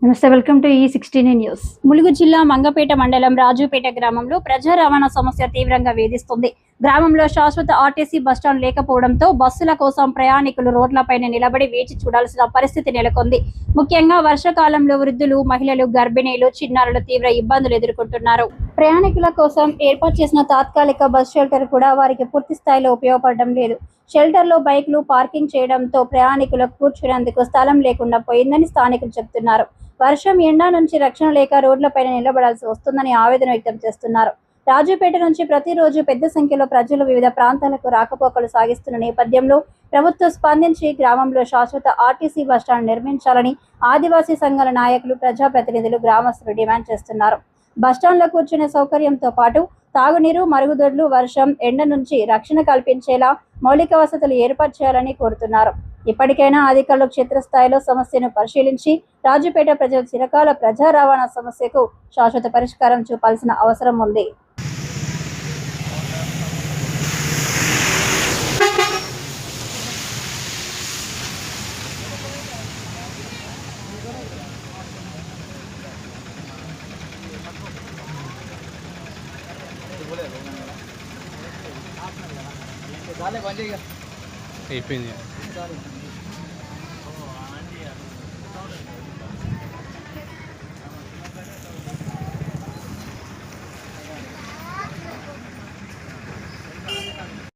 నమస్తే, welcome to ఈ16 news. Mulugu జిల్లా మంగపేట మండలం రాజుపేట గ్రామంలో ప్రజా రవాణా సమస్య తీవ్రంగా వేధిస్తుంది. గ్రామంలో శాశ్వత ఆర్టీసీ బస్టాండ్ లేకపోవడంతో బస్సుల కోసం ప్రయాణికులు రోడ్లపైన నిలబడి వేచి చూడాల్సిన పరిస్థితి నెలకొంది. ముఖ్యంగా వర్షాకాలంలో వృద్ధులు, మహిళలు, గర్భిణీలు, చిన్నారులు తీవ్ర ఇబ్బందులు ఎదుర్కొంటున్నారు. ప్రయాణికుల కోసం ఏర్పాటు చేసిన తాత్కాలిక బస్ షెల్టర్ కూడా వారికి పూర్తి స్థాయిలో ఉపయోగపడడం లేదు. షెల్టర్లో బైక్లు పార్కింగ్ చేయడంతో ప్రయాణికులకు కూర్చునేందుకు స్థలం లేకుండా పోయిందని స్థానికులు చెబుతున్నారు. వర్షం, ఎండ నుంచి రక్షణ లేక రోడ్లపైన నిలబడాల్సి వస్తుందని ఆవేదన వ్యక్తం చేస్తున్నారు. రాజుపేట నుంచి ప్రతిరోజు పెద్ద సంఖ్యలో ప్రజలు వివిధ ప్రాంతాలకు రాకపోకలు సాగిస్తున్న నేపథ్యంలో ప్రభుత్వం స్పందించి గ్రామంలో శాశ్వత ఆర్టీసీ బస్టాండ్ నిర్మించాలని ఆదివాసీ సంఘాల నాయకులు, ప్రజాప్రతినిధులు, గ్రామస్తులు డిమాండ్ చేస్తున్నారు. బస్టాండ్లో కూర్చునే సౌకర్యంతో పాటు తాగునీరు, మరుగుదొడ్లు, వర్షం, ఎండ నుంచి రక్షణ కల్పించేలా మౌలిక వసతులు ఏర్పాటు చేయాలని కోరుతున్నారు. ఇప్పటికైనా అధికారులు క్షేత్రస్థాయిలో సమస్యను పరిశీలించి రాజుపేట ప్రజల చిరకాల ప్రజా రవాణా సమస్యకు శాశ్వత పరిష్కారం చూపాల్సిన అవసరం ఉంది. అయిపోయింది.